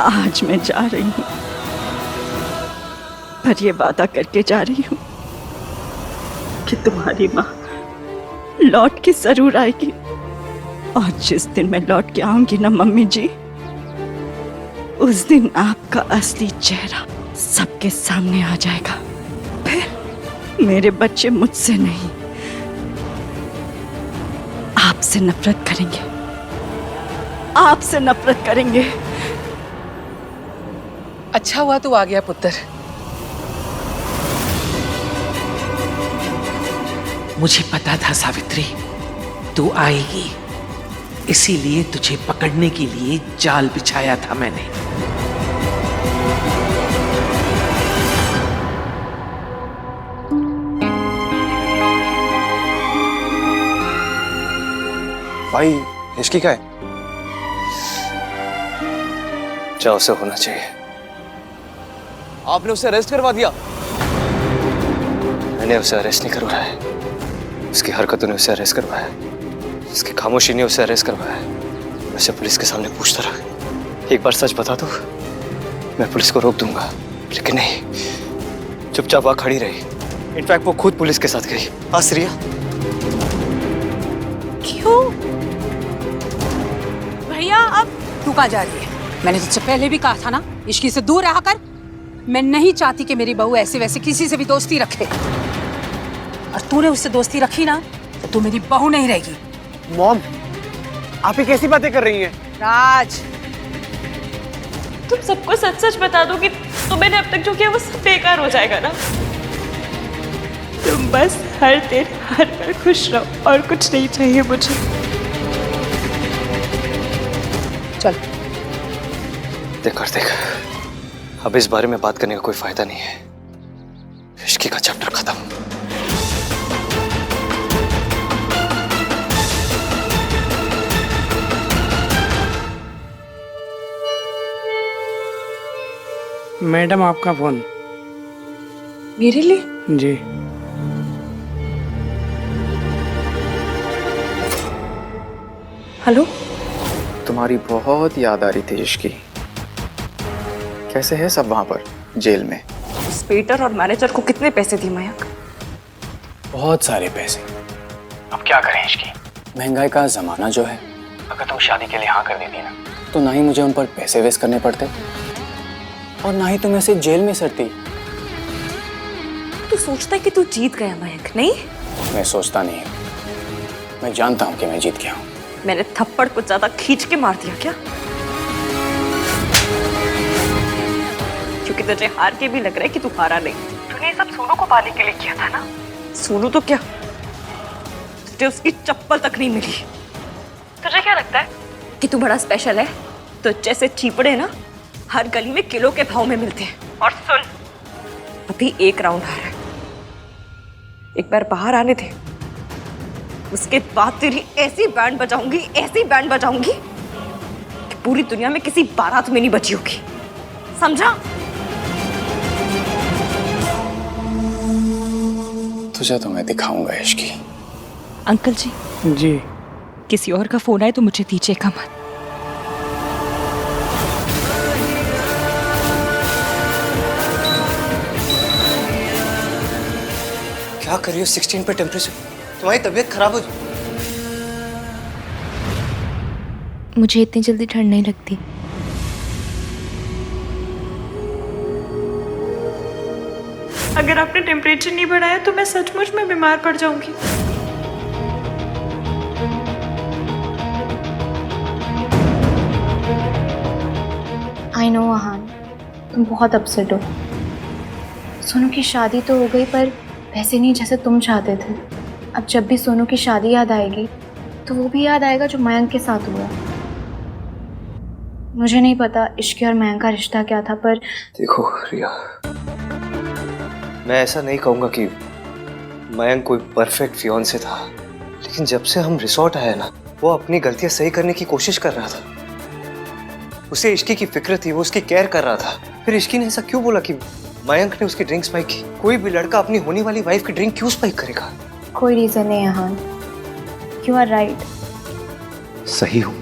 आज मैं जा रही हूँ, पर ये वादा करके जा रही हूँ कि तुम्हारी माँ लौट के जरूर आएगी। और जिस दिन मैं लौट के आऊंगी ना मम्मी जी, उस दिन आपका असली चेहरा सबके सामने आ जाएगा। फिर मेरे बच्चे मुझसे नहीं, आपसे नफरत करेंगे, आपसे नफरत करेंगे। अच्छा हुआ तू आ गया पुत्र। मुझे पता था सावित्री तू आएगी, इसीलिए तुझे पकड़ने के लिए जाल बिछाया था मैंने। भाई हिचकी का है? चाव से होना चाहिए। आपने उसे अरेस्ट करवा दिया? मैंने उसे अरेस्ट नहीं करवाया है, उसकी हरकतों ने उसे अरेस्ट करवाया, उसकी खामोशी ने उसे अरेस्ट करवाया। वैसे पुलिस के सामने पूछता रहा, एक बार सच बता दो मैं पुलिस को रोक दूंगा, लेकिन नहीं, चुपचाप वहां खड़ी रही। इनफैक्ट वो खुद पुलिस के साथ गई। हाँ श्रिया? क्यों भैया? अब तू कहाँ जा रही है? मैंने तुझसे पहले भी कहा था ना, इश्की से दूर रहा कर। मैं नहीं चाहती कि मेरी बहू ऐसे वैसे किसी से भी दोस्ती रखे, और तूने उससे दोस्ती रखी ना तो तू मेरी बहू नहीं रहेगी। मॉम, आप ये कैसी बातें कर रही हैं? राज, तुम सबको सच सच बता दो कि तो मैंने अब तक जो किया वो सब बेकार हो जाएगा ना। तुम बस हर दिन हर पल खुश रहो, और कुछ नहीं चाहिए मुझे। चल देख कर देख, अब इस बारे में बात करने का कोई फायदा नहीं है। इश्की का चैप्टर खत्म। मैडम आपका फोन। मेरे लिए? जी। हेलो। तुम्हारी बहुत याद आ रही थी इश्की। कैसे है सब वहां पर जेल में? वेटर और मैनेजर को कितने पैसे दिए मयंक? बहुत सारे पैसे। अब क्या करें इश्की, महंगाई का जमाना जो है। अगर तुम शादी के लिए हाँ कर देती ना, तो ना ही मुझे उन पर पैसे वेस्ट करने पड़ते, और ना ही तुम ऐसे जेल में सड़ती। तू सोचता है कि तू जीत गया मयंक? नहीं, मैं सोचता नहीं हूँ, मैं जानता हूँ कि मैं जीत गया हूँ। मैंने थप्पड़ कुछ ज्यादा खींच के मार दिया क्या? क्योंकि तुझे हार के भी लग रहा है कि तू हारा नहीं। तूने सब सोनू को पाने के लिए किया था ना। सोनू तो क्या, तुझे उसकी चप्पल तक नहीं मिली। तुझे क्या लगता है कि तू बड़ा स्पेशल है? तो जैसे चीपड़े ना हर गली में किलो के भाव में मिलते हैं। और सुन, अभी एक राउंड आ रहा है, एक बार बाहर आने दे, उसके बाद तेरी ऐसी बैंड बजाऊंगी, ऐसी बैंड बजाऊंगी कि पूरी दुनिया में किसी बारात में नहीं बची होगी। समझा? तुझे तो मैं दिखाऊंगा इश्की। अंकल जी, जी। किसी और का फोन आए तो मुझे दीजिएगा मत। क्या कर रही हो? 16 पे टेम्परेचर, तुम्हारी तबीयत खराब हो। मुझे इतनी जल्दी ठंड नहीं लगती। अगर आपने टेम्परेचर नहीं बढ़ाया तो मैं सचमुच में बीमार पड़ जाऊंगी। आई नो आहान, तुम बहुत अपसेट हो। सोनू की शादी तो हो गई, पर वैसे नहीं जैसे तुम चाहते थे। अब जब भी सोनू की शादी याद आएगी तो वो भी याद आएगा जो मयंक के साथ हुआ। मुझे नहीं पता इश्की और मयंक का रिश्ता क्या था, पर देखो रिया, मैं ऐसा नहीं कहूंगा कि मयंक कोई परफेक्ट फियांसे था, लेकिन जब से हम रिसोर्ट आए ना, वो अपनी गलतियां सही करने की कोशिश कर रहा था। उसे इश्की की फिक्र थी, वो उसकी केयर कर रहा था। फिर इश्की ने ऐसा क्यों बोला कि मयंक ने उसकी ड्रिंक स्पाइक की? कोई भी लड़का अपनी होने वाली वाइफ की ड्रिंक क्यों स्पाइक करेगा? कोई रीजन नहीं आहान। You are right. सही हूं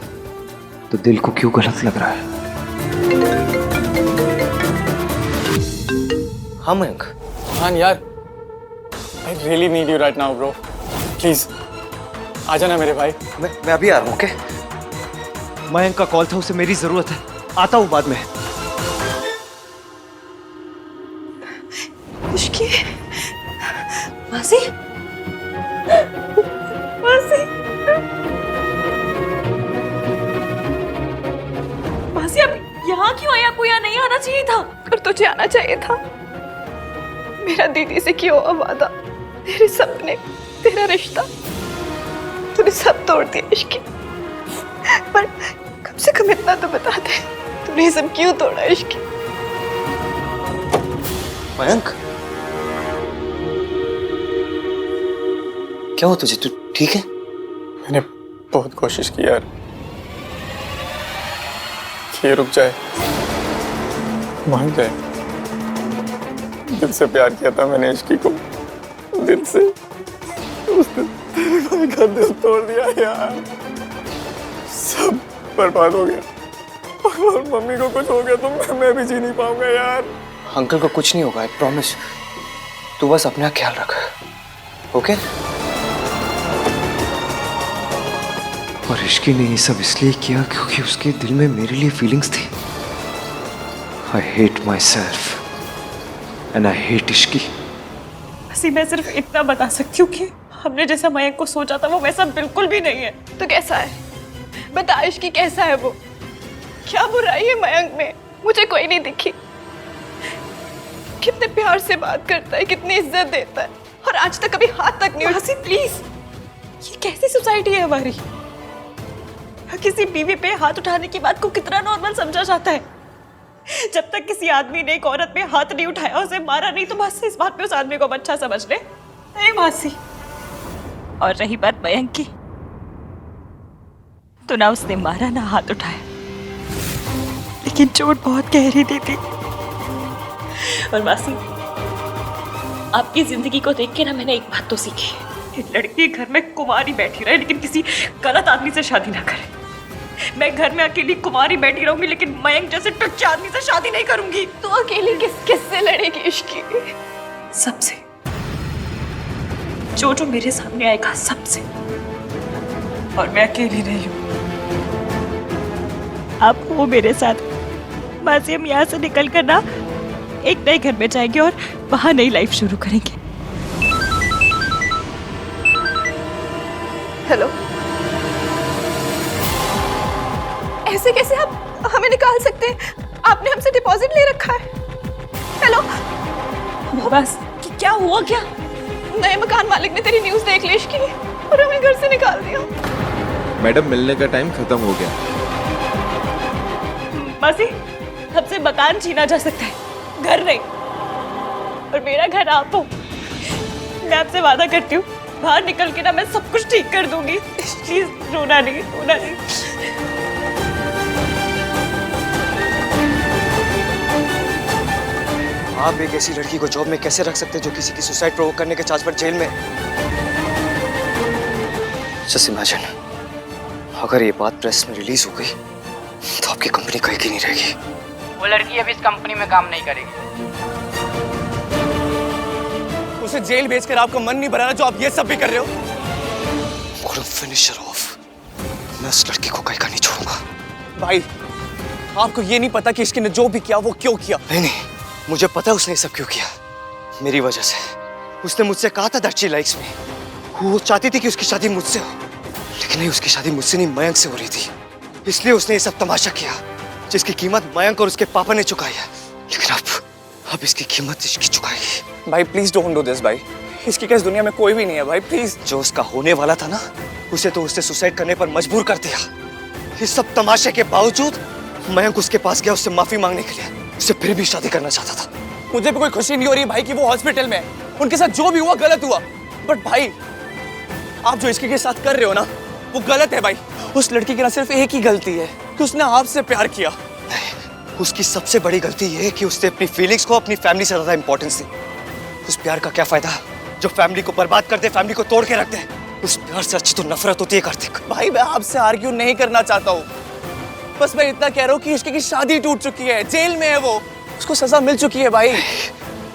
तो दिल को क्यों गलत लग रहा है? हाँ मयंक, हाँ यार, I really need you right now bro, please आ जाना मेरे भाई। मैं अभी आ रहा हूँ। ओके, मयंक का कॉल था, उसे मेरी जरूरत है, आता हूँ बाद में। इश्की, मासी, मासी, मासी, अब यहाँ क्यों आया? आपको यहाँ नहीं आना चाहिए था। और तुझे आना चाहिए था। मेरा दीदी से क्यों हुआ वादा, तेरे सपने, तेरा रिश्ता, तूने सब तोड़ दिया इश्की। पर कम से कम इतना तो बता दे, तूने सब क्यों तोड़ा इश्की? मयंक, क्या हो तुझे? तू ठीक है? मैंने बहुत कोशिश की यार कि ये रुक जाए, मान जाए। दिल से प्यार किया था मैंने इश्की को, दिल से। उसने तेरे भाई का दिल तोड़ दिया यार, सब बर्बाद हो गया। और मम्मी को कुछ हो गया तो मैं भी जी नहीं पाऊंगा यार। अंकल को कुछ नहीं होगा, आई प्रॉमिस। तू बस अपना ख्याल रख, ओके? और इश्की ने ये सब इसलिए किया क्योंकि उसके दिल में मेरे लिए फीलिंग्स थी। I hate my self and I hate Ishki. मासी, मैं सिर्फ इतना बता सकती हूँ कि हमने जैसा मयंक को सोचा था वो वैसा बिल्कुल भी नहीं है। तो कैसा है बता इश्की, कैसा है वो? क्या बुराई है मयंक में? मुझे कोई नहीं दिखी। कितने प्यार से बात करता है, कितनी इज्जत देता है, और आज तक कभी हाथ तक नहीं। मासी प्लीज, ये कैसी सोसाइटी है हमारी? किसी बीवी पे हाथ उठाने की बात को कितना नॉर्मल समझा जाता है। जब तक किसी आदमी ने एक औरत पे हाथ नहीं उठाया, उसे मारा नहीं, तो बस इस बात पे उस आदमी को अच्छा समझ ले। नहीं मासी। और रही बात मयंक की, तो ना उसने मारा ना हाथ उठाया, लेकिन चोट बहुत गहरी दी थी। और मासी, आपकी जिंदगी को देख के ना मैंने एक बात तो सीखी, लड़की घर में कुंवारी बैठी रहे लेकिन किसी गलत आदमी से शादी ना करे। मैं घर में अकेली कुंवारी बैठी रहूंगी लेकिन मयंक जैसे टुच्चे आदमी से शादी नहीं करूंगी। तो अकेली किससे लड़ेगी इश्की? सबसे, जो मेरे सामने आएगा सबसे। और मैं अकेली नहीं हूँ, आप हो मेरे साथ। मासी, हम यहाँ से निकल कर ना एक नए घर में जाएंगे और वहां नई लाइफ शुरू करेंगे। हेलो, ऐसे कैसे आप हमें निकाल सकते हैं? आपने हमसे डिपॉजिट ले रखा है। हेलो, बस क्या हुआ? क्या नए मकान मालिक ने तेरी न्यूज़ देख ली इश्की और हमें घर से निकाल दिया। मैडम, मिलने का टाइम खत्म हो गया। मासी, हमसे मकान छीना जा सकता है, घर नहीं। और मेरा घर आप हो। मैं आपसे वादा करती हूँ, बाहर निकल के ना मैं सब कुछ ठीक कर दूंगी। प्लीज रोना नहीं, रोना नहीं। आप एक ऐसी लड़की को जॉब में कैसे रख सकते जो किसी की सुसाइड प्रोवोक करने के चार्ज पर जेल में? जस्ट इमेजिन, अगर ये बात प्रेस में रिलीज हो गई तो आपकी कंपनी कहीं की नहीं रहेगी। वो लड़की अब इस कंपनी में काम नहीं करेगी। उसे जेल भेजकर आपका मन नहीं भरा जो आप ये सब भी कर रहे हो? Finish her off। मैं उस लड़की को कहीं का नहीं छोड़ूंगा। भाई, आपको ये नहीं पता कि इसने जो भी किया वो क्यों किया? नहीं, मुझे पता है उसने ये सब क्यों किया। मेरी वजह से। उसने मुझसे कहा था दैट शी लाइक्स मी। वो चाहती थी कि उसकी शादी मुझसे हो, लेकिन नहीं, उसकी शादी मुझसे नहीं मयंक से हो रही थी। इसलिए उसने ये सब तमाशा किया जिसकी कीमत मयंक और उसके पापा ने चुकाई है। लेकिन अब इसकी कीमत इसकी चुकाएगी। भाई प्लीज डोंट डू दिस भाई, इसकी क्या इस दुनिया में कोई भी नहीं है भाई, प्लीज। जो उसका होने वाला था ना, उसे तो उसने सुसाइड करने पर मजबूर कर दिया। इस सब तमाशे के बावजूद मयंक उसके पास गया उससे माफी मांगने के लिए। उसे फिर भी शादी करना चाहता था। मुझे भी कोई खुशी नहीं हो रही भाई कि वो हॉस्पिटल में है। उनके साथ जो भी हुआ गलत हुआ, बट भाई आप जो इसके साथ कर रहे हो ना, वो गलत है भाई। उस लड़की की ना सिर्फ एक ही गलती है कि उसने आपसे प्यार किया। नहीं, उसकी सबसे बड़ी गलती ये है कि उसने अपनी फीलिंग्स को अपनी फैमिली से ज्यादा इंपॉर्टेंस दी। उस प्यार का क्या फायदा जो फैमिली को बर्बाद कर दे, फैमिली को तोड़ के रख दे। उस प्यार से अच्छी तो नफरत होती है कार्तिक। भाई मैं आपसे आर्ग्यू नहीं करना चाहता हूँ, बस मैं इतना कह रहा हूँ कि इश्की की शादी टूट चुकी है, जेल में है वो, उसको सजा मिल चुकी है भाई।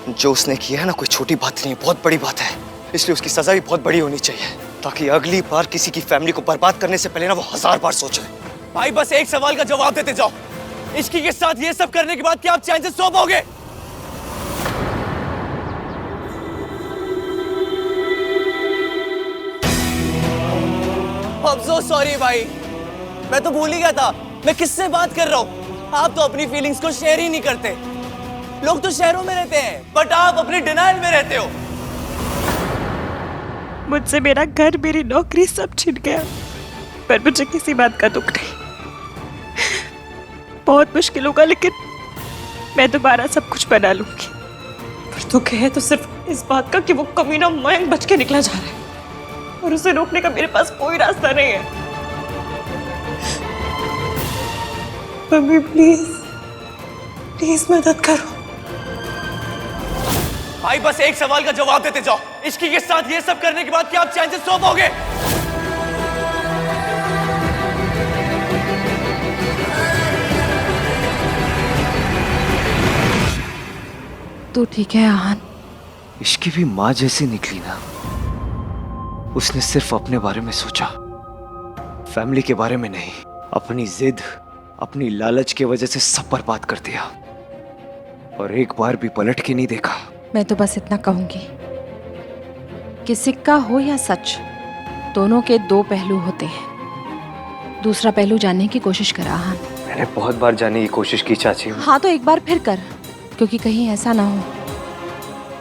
जो उसने किया है ना कोई छोटी बात नहीं है, बहुत बड़ी बात है। इसलिए उसकी सजा भी बहुत बड़ी होनी चाहिए, ताकि अगली बार किसी की फैमिली को बर्बाद करने से पहले ना वो 1000 बार सोचे। भाई बस एक सवाल का जवाब देते जाओ, इश्की के साथ ये सब करने के बाद क्या आप चैन से सो पाओगे? I'm so sorry भाई, मैं तो भूल ही गया था मैं किससे बात कर रहा हूँ। आप तो अपनी फीलिंग्स को शेयर ही नहीं करते। लोग तो शहरों में रहते हैं, बट आप अपनी डिनाइल में रहते हो। मुझसे मेरा घर, मेरी नौकरी सब छिन गया, पर मुझे किसी बात का दुख नहीं। बहुत मुश्किल होगा, लेकिन मैं दोबारा सब कुछ बना लूंगी। पर दुख है तो सिर्फ इस बात का कि वो कमीना मयंक बच के निकला जा रहा है, और उसे रोकने का मेरे पास कोई रास्ता नहीं है। मम्मी प्लीज, प्लीज मदद करो। भाई बस एक सवाल का जवाब देते जाओ, इश्की के साथ ये सब करने के बाद क्या आप चैन से सो पाओगे? तू ठीक है आहान? इश्की भी माँ जैसी निकली ना। उसने सिर्फ अपने बारे में सोचा, फैमिली के बारे में नहीं। अपनी जिद, अपनी लालच की वजह से सब बर्बाद कर दिया, और एक बार भी पलट के नहीं देखा। मैं तो बस इतना कहूंगी कि सिक्का हो या सच, दोनों के दो पहलू होते हैं। दूसरा पहलू जानने की कोशिश कर आहान। मैंने बहुत बार जानने की कोशिश की चाची। हाँ तो एक बार फिर कर, क्योंकि कहीं ऐसा ना हो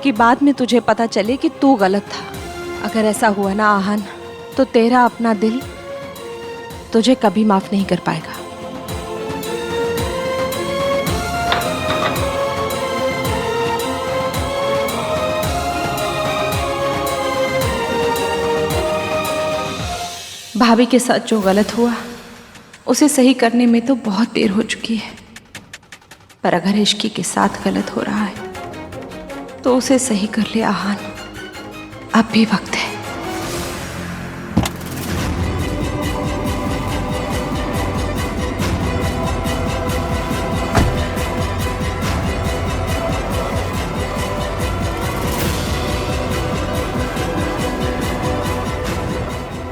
कि बाद में तुझे पता चले कि तू गलत था। अगर ऐसा हुआ ना आहान, तो तेरा अपना दिल तुझे कभी माफ नहीं कर पाएगा। भाभी के साथ जो गलत हुआ उसे सही करने में तो बहुत देर हो चुकी है, पर अगर इश्की के साथ गलत हो रहा है तो उसे सही कर ले आहान, अब भी वक्त है।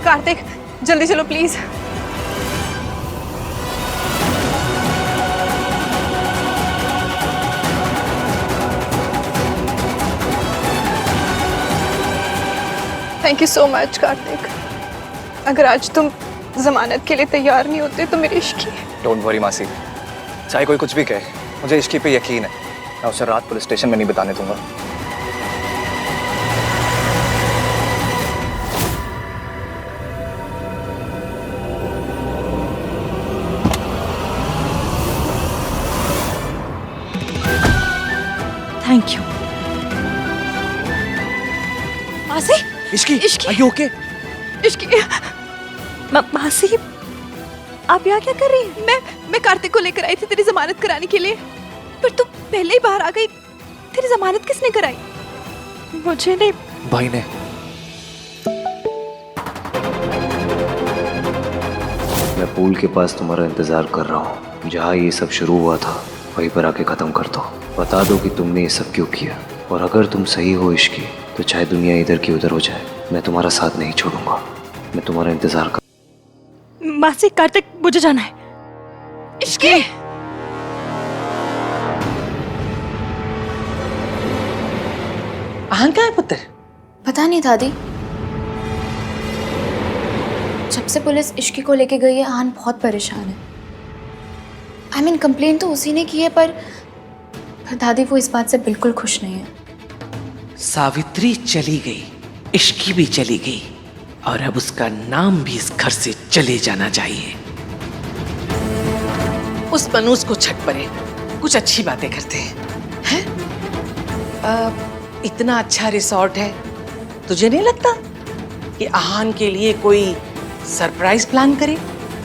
कार्तिक जल्दी चलो please. Thank you so much Kartik. अगर आज तुम जमानत के लिए तैयार नहीं होते तो मेरी इश्की। डोंट वरी मासी, चाहे कोई कुछ भी कहे, मुझे इश्की पे यकीन है। मैं उसे रात पुलिस स्टेशन में नहीं बिताने दूंगा। थैंक यू मासी। Ishki, Ishki. are you okay? Ishki मासी, आप यहाँ क्या कर रही हैं? मैं कार्तिक को लेकर आई थी तेरी जमानत कराने के लिए, पर तू पहले ही बाहर आ गई। तेरी जमानत किसने कराई? मुझे नहीं, भाई ने। मैं पूल के पास तुम्हारा इंतजार कर रहा हूँ, जहाँ ये सब शुरू हुआ था वहीं पर आके खत्म कर दो। बता दो कि तुमने ये सब क्यों किया, और अगर तुम सही हो इश्की, तो चाहे दुनिया इधर की उधर हो जाए, मैं तुम्हारा साथ नहीं छोड़ूंगा। मैं तुम्हारा इंतजार कर। मासी, कार्तिक, मुझे जाना है। इश्की आहान कहाँ है पुत्र? पता नहीं दादी, जब से पुलिस इश्की को लेके गई है आहान बहुत परेशान है। आई मीन कंप्लेन तो उसी ने की है, पर दादी वो इस बात से बिल्कुल खुश नहीं है। सावित्री चली गई, इश्की भी चली गई, और अब उसका नाम भी इस घर से चले जाना चाहिए। उस बनूस को छट पड़े, कुछ अच्छी बातें करते हैं। इतना अच्छा रिसॉर्ट है, तुझे नहीं लगता कि आहान के लिए कोई सरप्राइज प्लान करे?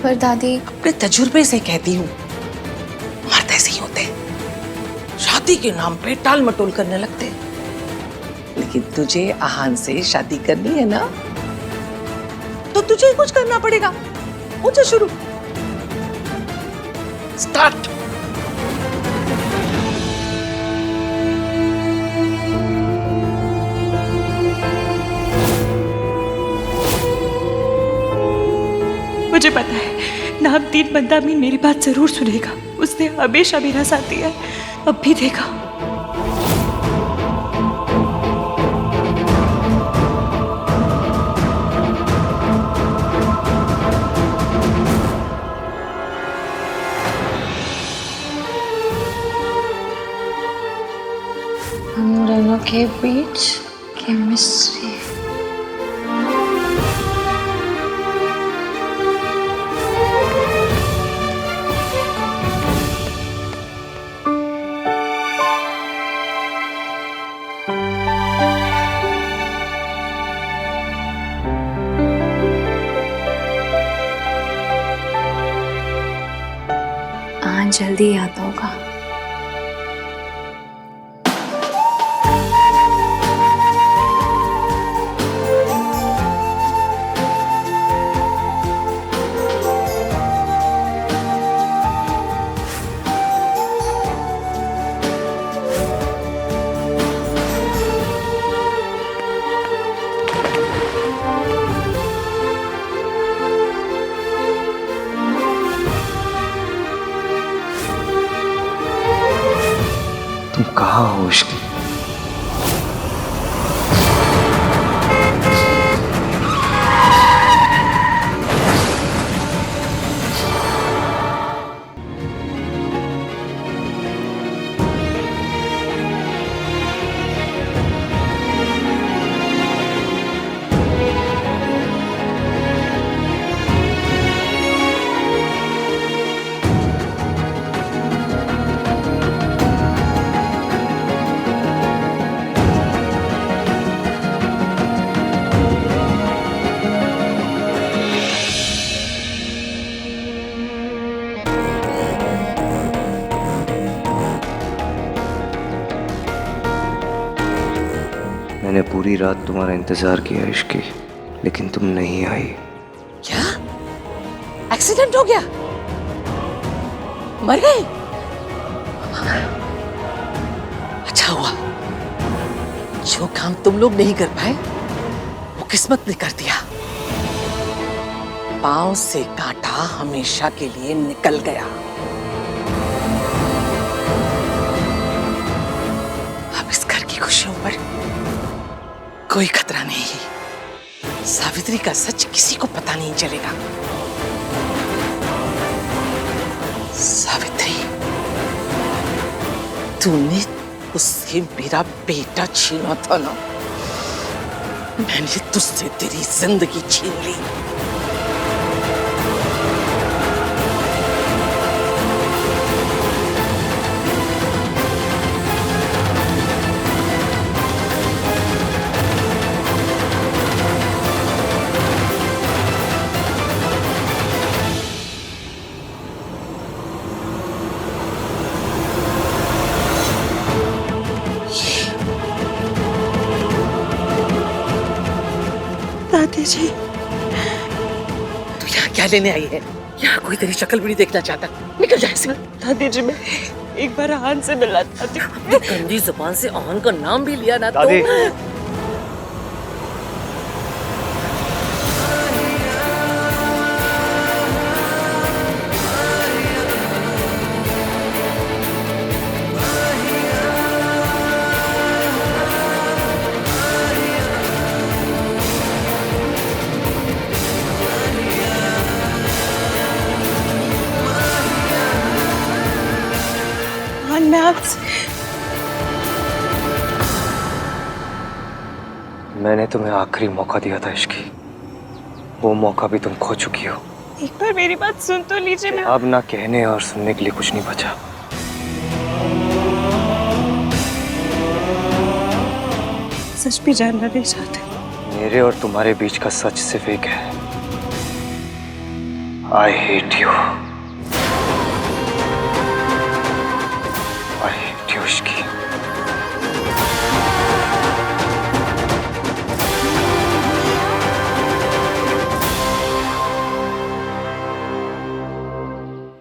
पर दादी, अपने तजुर्बे से कहती हूँ, मर्द ऐसे ही होते हैं, शादी के नाम पे टाल मटोल करने लगते हैं। लेकिन तुझे आहान से शादी करनी है ना, तो तुझे कुछ करना पड़ेगा। हो जा शुरू। स्टार्ट। मुझे पता है नामदीन बंदा अमीन मेरी बात जरूर सुनेगा। उसने हमेशा मेरा साथ दिया है, अब भी देगा। हम दोनों के बीच केमिस्ट्री। आज जल्दी याद होगा। तुम कहाँ हो इश्की? मैंने पूरी रात तुम्हारा इंतजार किया इश्की, लेकिन तुम नहीं आई। क्या एक्सीडेंट हो गया? मर गए? अच्छा हुआ, जो काम तुम लोग नहीं कर पाए वो किस्मत ने कर दिया। पांव से कांटा हमेशा के लिए निकल गया। अब इस घर की खुशियों पर कोई खतरा नहीं। सावित्री का सच किसी को पता नहीं चलेगा। सावित्री, तूने उससे मेरा बेटा छीना था ना, मैंने तुझसे तेरी जिंदगी छीन ली। दादी जी, तू यहाँ क्या लेने आई है? यहाँ कोई तेरी शक्ल भी नहीं देखना चाहता। निकल जा इससे। दादी जी, मैं एक बार आहान से मिलना चाहती हूँ। अपनी गंदी जुबान से आहान का नाम भी लिया ना तो। दादी। आहान, मैं आपसे मैंने तुम्हें आखिरी मौका दिया था इश्की, वो मौका भी तुम खो चुकी हो। एक बार मेरी बात सुन तो लीजिए। मैं अब ना कहने और सुनने के लिए कुछ नहीं बचा। सच भी जानना नहीं चाहते। मेरे और तुम्हारे बीच का सच सिर्फ एक है, I hate you. I hate you Ishki.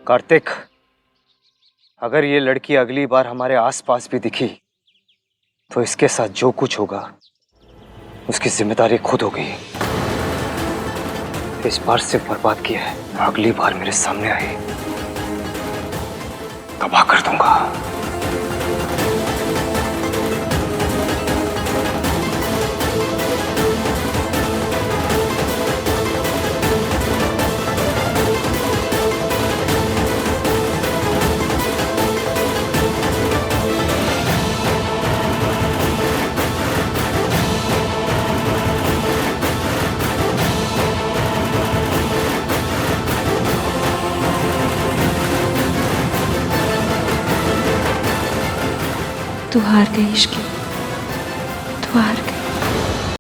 Kartik, अगर ये लड़की अगली बार हमारे आसपास भी दिखी तो इसके साथ जो कुछ होगा उसकी जिम्मेदारी खुद होगी। इस बार सिर्फ बर्बाद किया है, अगली बार मेरे सामने आई तबाह कर दूंगा। तू हार गई इश्की।